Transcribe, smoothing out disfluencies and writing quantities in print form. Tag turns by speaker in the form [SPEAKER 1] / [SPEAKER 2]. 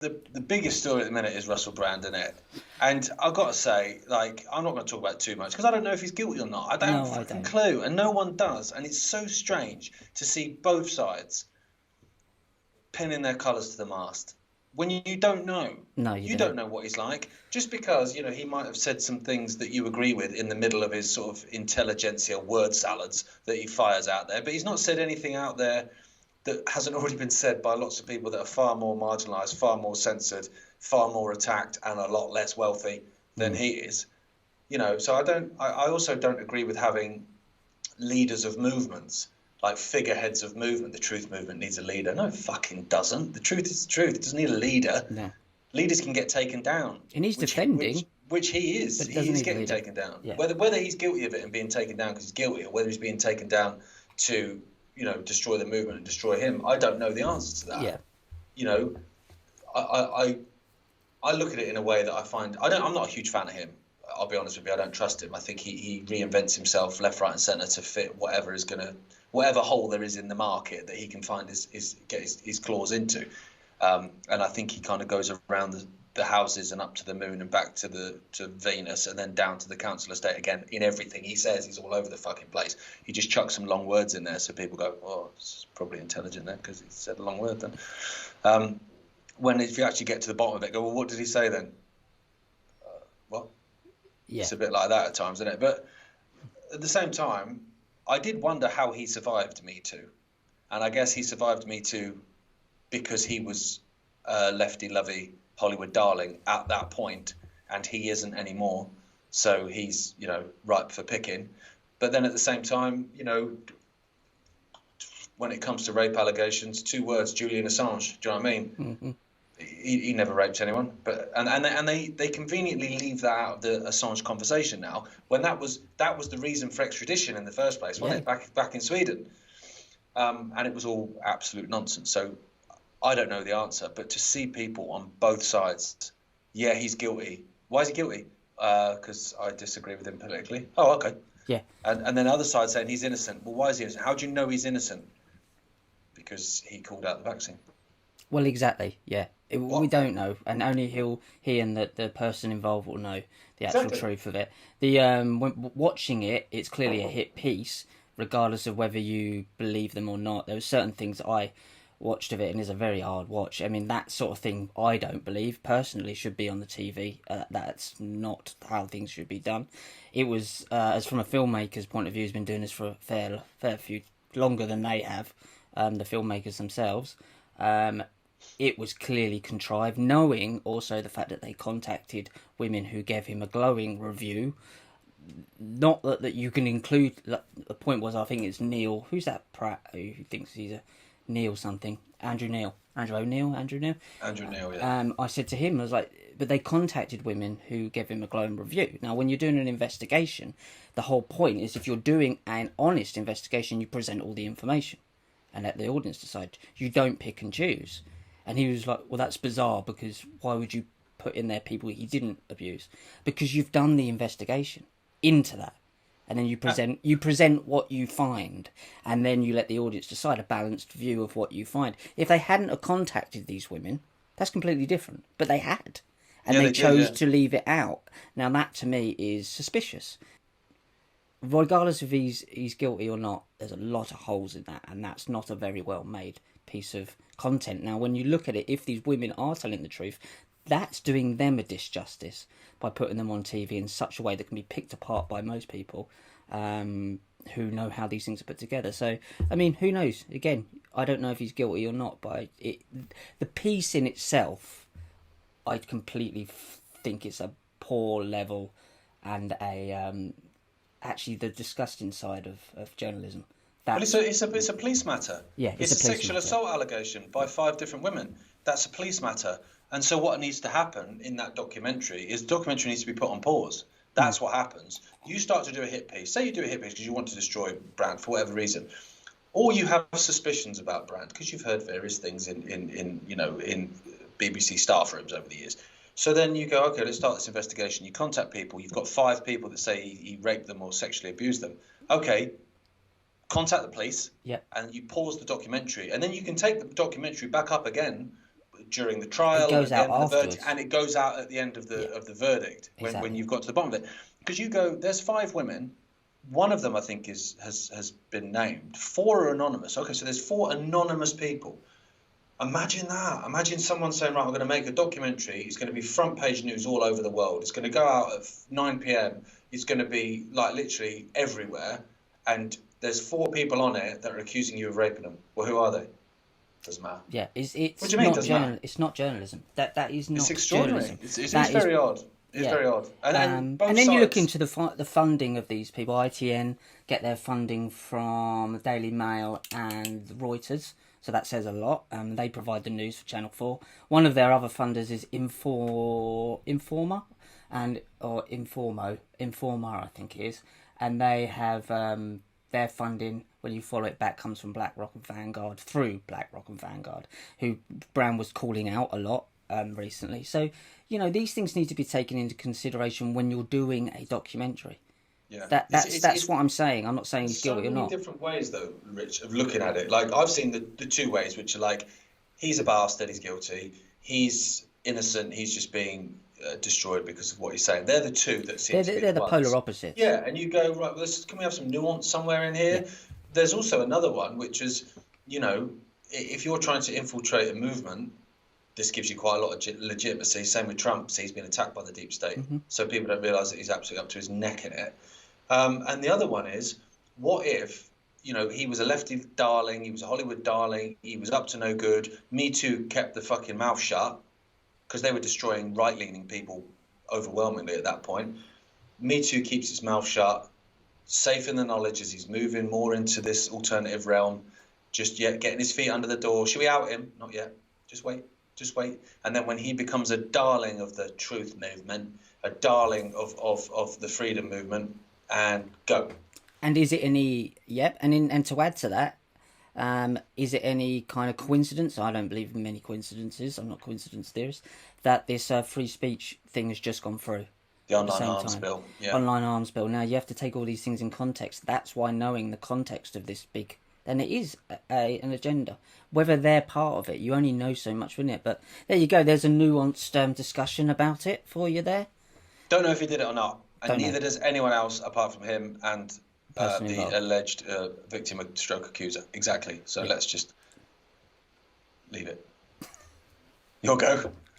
[SPEAKER 1] the biggest story at the minute is Russell Brand, isn't it? And I've got to say, like, I'm not going to talk about it too much because I don't know if he's guilty or not. I don't have a fucking clue, and no one does. And it's so strange to see both sides pinning their colours to the mast when you don't know.
[SPEAKER 2] No,
[SPEAKER 1] you don't know what he's like. Just because, you know, he might have said some things that you agree with in the middle of his sort of intelligentsia word salads that he fires out there, but he's not said anything out there that hasn't already been said by lots of people that are far more marginalised, far more censored, far more attacked, and a lot less wealthy than he is. You know, so I also don't agree with having leaders of movements, like figureheads of movement. The truth movement needs a leader. No, it fucking doesn't. The truth is the truth. It doesn't need a leader.
[SPEAKER 2] No.
[SPEAKER 1] Leaders can get taken down.
[SPEAKER 2] And he's defending.
[SPEAKER 1] Which he is. He is getting taken down.
[SPEAKER 2] Yeah.
[SPEAKER 1] Whether he's guilty of it and being taken down because he's guilty, or whether he's being taken down to, you know, destroy the movement and destroy him, I don't know the answer to that.
[SPEAKER 2] Yeah.
[SPEAKER 1] You know, I look at it in a way that I find I'm not a huge fan of him. I'll be honest with you, I don't trust him. I think he reinvents himself left, right, and centre to fit whatever hole there is in the market that he can find get his claws into. And I think he kind of goes around the houses and up to the moon and back to Venus and then down to the council estate again. In everything he says, he's all over the fucking place. He just chucks some long words in there so people go, oh, it's probably intelligent then because he said a long word then. If you actually get to the bottom of it, go, well, what did he say then? What? Yeah. It's a bit like that at times, isn't it? But at the same time, I did wonder how he survived Me Too. And I guess he survived Me Too because he was a lefty-lovey Hollywood darling at that point, and he isn't anymore. So he's, you know, ripe for picking. But then at the same time, you know, when it comes to rape allegations, 2 words, Julian Assange. Do you know what I mean?
[SPEAKER 2] Mm-hmm.
[SPEAKER 1] He never raped anyone, but and they conveniently leave that out of the Assange conversation now, when that was the reason for extradition in the first place, wasn't it? Back in Sweden, and it was all absolute nonsense. So I don't know the answer, but to see people on both sides, yeah, he's guilty. Why is he guilty? Because I disagree with him politically. Oh, okay.
[SPEAKER 2] Yeah.
[SPEAKER 1] And then the other side saying he's innocent. Well, why is he innocent? How do you know he's innocent? Because he called out the vaccine.
[SPEAKER 2] Well, exactly. Yeah. We don't know, and only he and the person involved will know the actual truth of it. When watching it, it's clearly a hit piece, regardless of whether you believe them or not. There were certain things that I watched of it, and it's a very hard watch. I mean, that sort of thing I don't believe personally should be on the TV. That's not how things should be done. It was, as from a filmmaker's point of view, has been doing this for a fair few longer than they have, the filmmakers themselves. It was clearly contrived, knowing also the fact that they contacted women who gave him a glowing review. Not that you can include, the point was, I think it's Neil, who's that Pratt who thinks he's a Neil something? Andrew Neil, yeah. I said to him, I was like, but they contacted women who gave him a glowing review. Now, when you're doing an investigation, the whole point is if you're doing an honest investigation, you present all the information and let the audience decide. You don't pick and choose. And he was like, well, that's bizarre, because why would you put in there people he didn't abuse? Because you've done the investigation into that. And then you present what you find, and then you let the audience decide a balanced view of what you find. If they hadn't have contacted these women, that's completely different. But they had. And they chose to leave it out. Now, that to me is suspicious. Regardless if he's guilty or not, there's a lot of holes in that, and that's not a very well made piece of content. Now, when you look at it, if these women are telling the truth, that's doing them a disjustice by putting them on TV in such a way that can be picked apart by most people who know how these things are put together. So, I mean, who knows? Again, I don't know if he's guilty or not, but the piece in itself, I completely think it's a poor level and actually the disgusting side of journalism.
[SPEAKER 1] Well, it's a police matter.
[SPEAKER 2] Yeah,
[SPEAKER 1] it's a sexual assault allegation by 5 different women. That's a police matter. And so what needs to happen in that documentary is the documentary needs to be put on pause. That's what happens. You start to do a hit piece. Say you do a hit piece because you want to destroy Brand for whatever reason, or you have suspicions about Brand because you've heard various things in BBC staff rooms over the years. So then you go, okay, let's start this investigation. You contact people. You've got 5 people that say he raped them or sexually abused them. Okay. Contact the police, and you pause the documentary, and then you can take the documentary back up again during the trial,
[SPEAKER 2] It goes
[SPEAKER 1] at the
[SPEAKER 2] out
[SPEAKER 1] end of the
[SPEAKER 2] afterwards.
[SPEAKER 1] verdict, and it goes out at the end of the verdict when you've got to the bottom of it. Because you go, there's 5 women. One of them, I think, has been named. 4 are anonymous. Okay, so there's 4 anonymous people. Imagine that. Imagine someone saying, right, I'm going to make a documentary. It's going to be front page news all over the world. It's going to go out at 9 p.m. It's going to be like literally everywhere. And there's 4 people on it that are accusing you of raping them. Well, who are they? Doesn't matter.
[SPEAKER 2] Yeah, it's
[SPEAKER 1] what do you mean, doesn't matter?
[SPEAKER 2] It's not journalism. That is not.
[SPEAKER 1] It's extraordinary.
[SPEAKER 2] Journalism.
[SPEAKER 1] It's very odd. It's very odd. And
[SPEAKER 2] then
[SPEAKER 1] sides.
[SPEAKER 2] you look into the funding of these people. ITN get their funding from the Daily Mail and Reuters, so that says a lot. They provide the news for Channel 4. One of their other funders is Informa, I think it is, and they have their funding. When you follow it back, comes from BlackRock and Vanguard, through BlackRock and Vanguard, who Brown was calling out a lot recently. So, these things need to be taken into consideration when you're doing a documentary.
[SPEAKER 1] Yeah,
[SPEAKER 2] that's what I'm saying. I'm not saying he's guilty or not.
[SPEAKER 1] So many different ways, though, Rich, of looking at it. Like, I've seen the 2 ways, which are like, he's a bastard, he's guilty. He's innocent, he's just being destroyed because of what he's saying. They're the 2 that seem to be
[SPEAKER 2] they're the polar opposites.
[SPEAKER 1] Yeah, and you go, right, well, can we have some nuance somewhere in here? Yeah. There's also another one, which is, if you're trying to infiltrate a movement, this gives you quite a lot of legitimacy. Same with Trump. So he's been attacked by the deep state. Mm-hmm. So people don't realise that he's absolutely up to his neck in it. And the other one is, what if, he was a lefty darling, he was a Hollywood darling, he was up to no good. Me Too kept the fucking mouth shut because they were destroying right-leaning people overwhelmingly at that point. Me Too keeps his mouth shut, safe in the knowledge as he's moving more into this alternative realm, just yet getting his feet under the door. Should we out him? Not yet. Just wait. And then when he becomes a darling of the truth movement, a darling of the freedom movement, and go.
[SPEAKER 2] And is it any... Yep, and to add to that, is it any kind of coincidence? I don't believe in many coincidences. I'm not a coincidence theorist. That this free speech thing has just gone through.
[SPEAKER 1] The online arms bill. Yeah.
[SPEAKER 2] Online arms bill. Now, you have to take all these things in context. That's why knowing the context of this big... And it is an agenda. Whether they're part of it, you only know so much within it. But there you go. There's a nuanced discussion about it for you there.
[SPEAKER 1] Don't know if he did it or not. And neither does anyone else apart from him and the alleged victim of stroke accuser. Exactly. So let's just leave it. Your go.